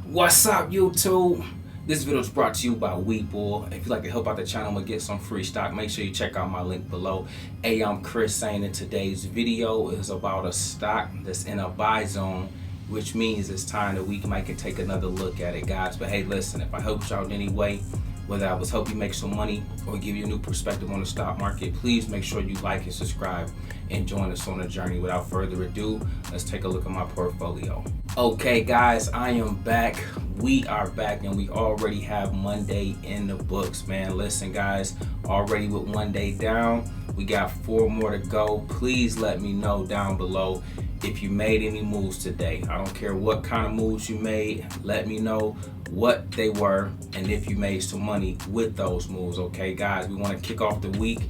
What's up, YouTube? This video is brought to you by Weeple. If you'd like to help out the channel and get some free stock, make sure you check out my link below. Hey, I'm Chris saying in today's video is about a stock that's in a buy zone, which means it's time that we might take another look at it, guys. But hey, listen, if I helped you out in any way, whether I was help you make some money or give you a new perspective on the stock market, please make sure you like and subscribe and join us on the journey. Without further ado, let's take a look at my portfolio. Okay, guys, I am back. We are back and we already have Monday in the books, man. Listen, guys, already with one day down, we got 4 more to go. Please let me know down below if you made any moves today. I don't care what kind of moves you made. Let me know what they were and if you made some money with those moves. Okay, guys, we want to kick off the week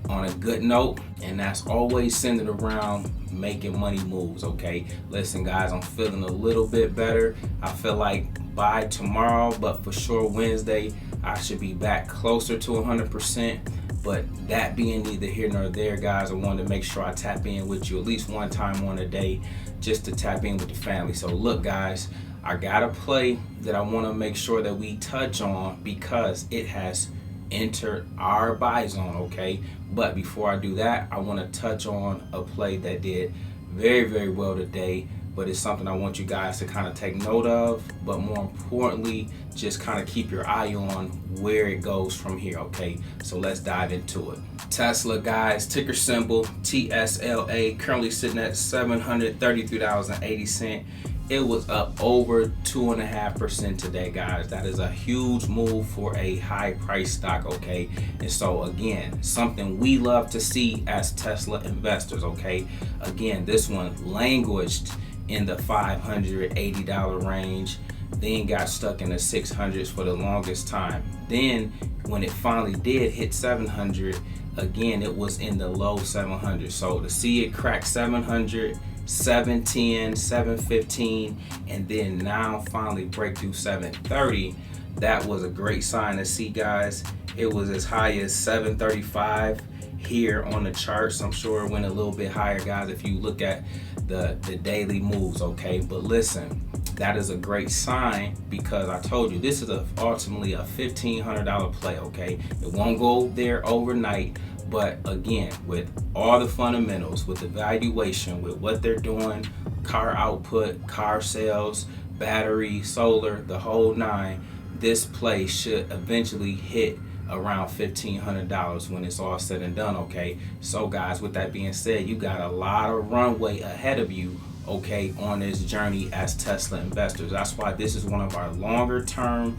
on a good note, and that's always centered around making money moves. Okay, listen, guys, I'm feeling a little bit better. I feel like by tomorrow, but for sure Wednesday, I should be back closer to 100%. But that being neither here nor there, guys, I wanted to make sure I tap in with you at least one time on a day just to tap in with the family. So look, guys, I got a play that I want to make sure that we touch on because it has entered our buy zone. Okay, but before I do that, I want to touch on a play that did very well today, but it's something I want you guys to kind of take note of, but more importantly, just kind of keep your eye on where it goes from here. Okay, so let's dive into it. Tesla, guys, ticker symbol TSLA, currently sitting at $733.80. It was up over 2.5% today, guys. That is a huge move for a high price stock. Okay, and so again, something we love to see as Tesla investors. Okay, again, this one languished in the $580 range, then got stuck in the 600s for the longest time. Then when it finally did hit 700, again, it was in the low 700s. So to see it crack 700, 710, 715, and then now finally break through 730, that was a great sign to see, guys. It was as high as 735 here on the charts. I'm sure it went a little bit higher, guys, if you look at the daily moves. Okay, but listen, that is a great sign because I told you this is ultimately a $1,500 play. Okay, it won't go there overnight, but again, with all the fundamentals, with the valuation, with what they're doing, car output, car sales, battery, solar, the whole nine, this play should eventually hit around $1,500 when it's all said and done. Okay, so guys, with that being said, you got a lot of runway ahead of you, okay, on this journey as Tesla investors. That's why this is one of our longer term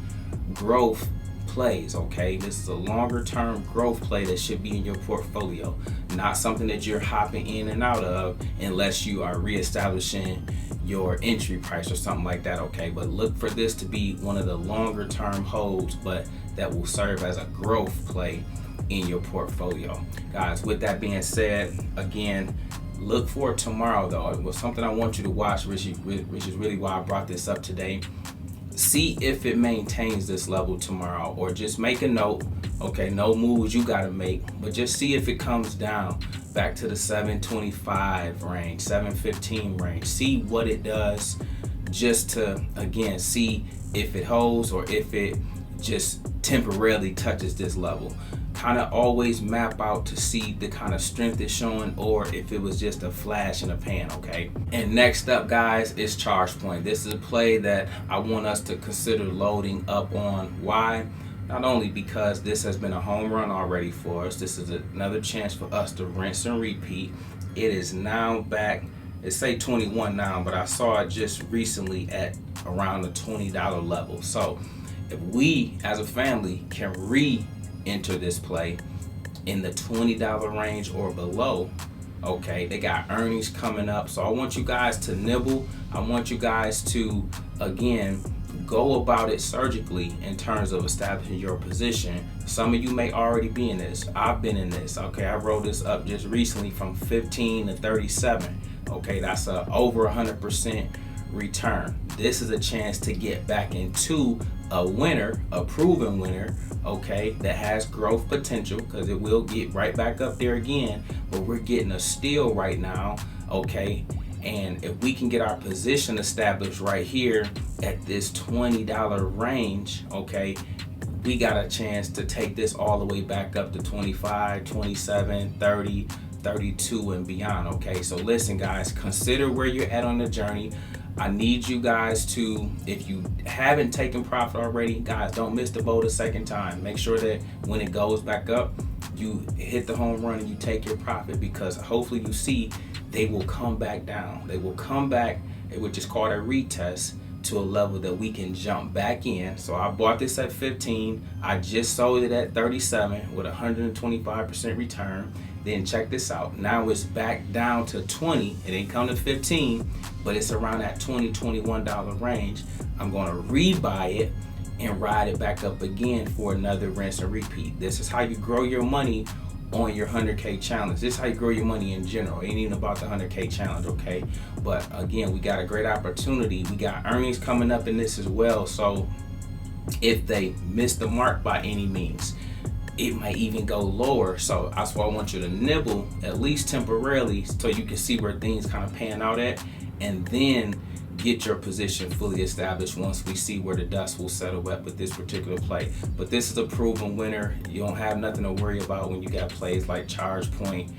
growth plays. Okay, this is a longer term growth play that should be in your portfolio, not something that you're hopping in and out of unless you are reestablishing your entry price or something like that. Okay, but look for this to be one of the longer term holds, but that will serve as a growth play in your portfolio, guys. With that being said, again, look for tomorrow though. It was something I want you to watch, which is really why I brought this up today. See if it maintains this level tomorrow, or just make a note. Okay, no moves you got to make, but just see if it comes down back to the 725 range, 715 range. See what it does, just to again see if it holds or if it just temporarily touches this level. Kind of always map out to see the kind of strength it's showing or if it was just a flash in the pan. Okay, and next up, guys, is ChargePoint. This is a play that I want us to consider loading up on. Why? Not only because this has been a home run already for us, this is another chance for us to rinse and repeat. It is now back, it say 21 now, but I saw it just recently at around the $20 level. So if we as a family can enter this play in the $20 range or below, okay, they got earnings coming up. So I want you guys to nibble. I want you guys to, again, go about it surgically in terms of establishing your position. Some of you may already be in this. I've been in this. Okay, I wrote this up just recently from 15 to 37. Okay, that's a over 100% return. This is a chance to get back into a winner, a proven winner, okay, that has growth potential, because it will get right back up there again, but we're getting a steal right now, okay, And if we can get our position established right here at this $20 range, okay, we got a chance to take this all the way back up to 25, 27, 30, 32 and beyond. Okay, so listen guys, consider where you're at on the journey. I need you guys to, if you haven't taken profit already, guys, don't miss the boat a second time. Make sure that when it goes back up, you hit the home run and you take your profit, because hopefully you see they will come back down. They will come back, which is called a retest, to a level that we can jump back in. So I bought this at 15. I just sold it at 37 with 125% return. Then check this out. Now it's back down to 20. It ain't come to 15, but it's around that $20, $21 range. I'm going to rebuy it and ride it back up again for another rinse and repeat. This is how you grow your money on your 100K challenge. This is how you grow your money in general. It ain't even about the 100K challenge, okay? But again, we got a great opportunity. We got earnings coming up in this as well. So if they miss the mark by any means, it might even go lower. So that's why I want you to nibble at least temporarily so you can see where things kind of pan out at, and then get your position fully established once we see where the dust will settle at with this particular play. But this is a proven winner. You don't have nothing to worry about when you got plays like ChargePoint,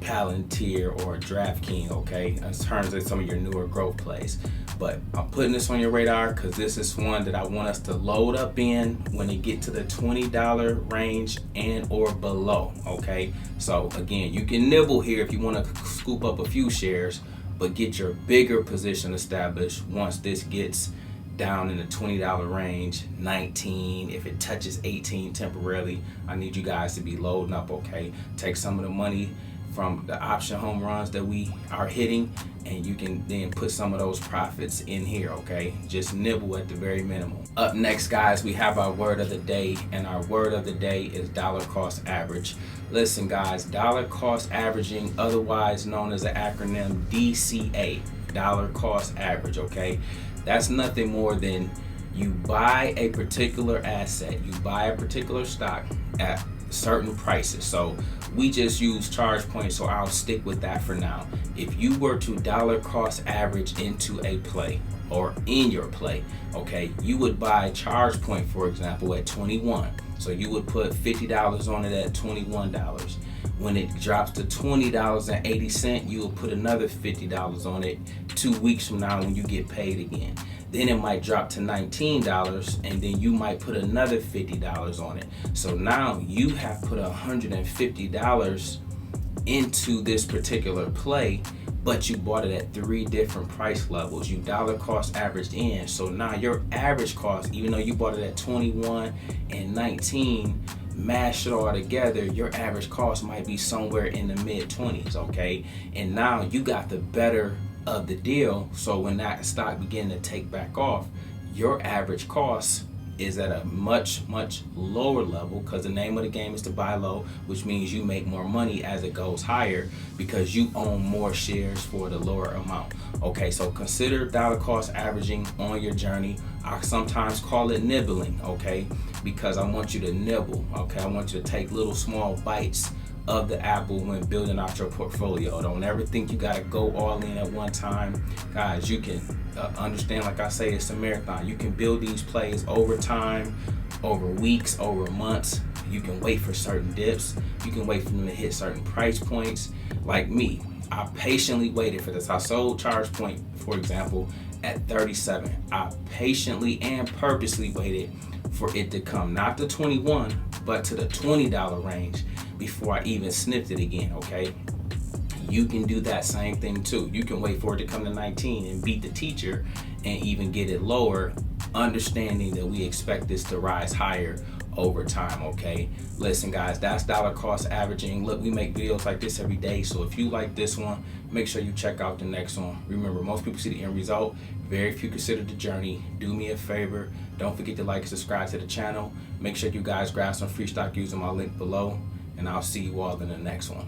Palantir, or DraftKings, okay, in terms of some of your newer growth plays. But I'm putting this on your radar because this is one that I want us to load up in when it get to the $20 range and or below, okay? So again, you can nibble here if you want to scoop up a few shares, but get your bigger position established once this gets down in the $20 range, 19, if it touches 18 temporarily. I need you guys to be loading up, okay? Take some of the money from the option home runs that we are hitting, and you can then put some of those profits in here, okay? Just nibble at the very minimum. Up next, guys, we have our word of the day, and our word of the day is dollar cost average. Listen, guys, dollar cost averaging, otherwise known as the acronym D.C.A, dollar cost average, okay? That's nothing more than you buy a particular asset, you buy a particular stock at certain prices. So we just use ChargePoint, so I'll stick with that for now. If you were to dollar cost average into a play or in your play, okay, you would buy ChargePoint, for example, at 21. So you would put $50 on it at $21. When it drops to $20.80, you will put another $50 on it 2 weeks from now when you get paid again. Then it might drop to $19, and then you might put another $50 on it. So now you have put $150 into this particular play, but you bought it at 3 different price levels. You dollar cost averaged in. So now your average cost, even though you bought it at 21 and 19, mash it all together, your average cost might be somewhere in the mid-20s, okay? And now you got the better of the deal. So when that stock begin to take back off, your average cost is at a much lower level, because the name of the game is to buy low, which means you make more money as it goes higher because you own more shares for the lower amount. Okay, so consider dollar cost averaging on your journey. I sometimes call it nibbling, okay, because I want you to nibble, okay? I want you to take little small bites of the apple when building out your portfolio. Don't ever think you gotta go all in at one time. Guys, you can understand, like I say, it's a marathon. You can build these plays over time, over weeks, over months. You can wait for certain dips. You can wait for them to hit certain price points. Like me, I patiently waited for this. I sold ChargePoint, for example, at 37. I patiently and purposely waited for it to come, not to 21, but to the $20 range before I even sniffed it again, okay? You can do that same thing too. You can wait for it to come to 19 and beat the teacher and even get it lower, understanding that we expect this to rise higher over time, okay? Listen, guys, that's dollar cost averaging. Look, we make videos like this every day, so if you like this one, make sure you check out the next one. Remember, most people see the end result, very few consider the journey. Do me a favor, don't forget to like and subscribe to the channel. Make sure you guys grab some free stock using my link below, and I'll see you all in the next one.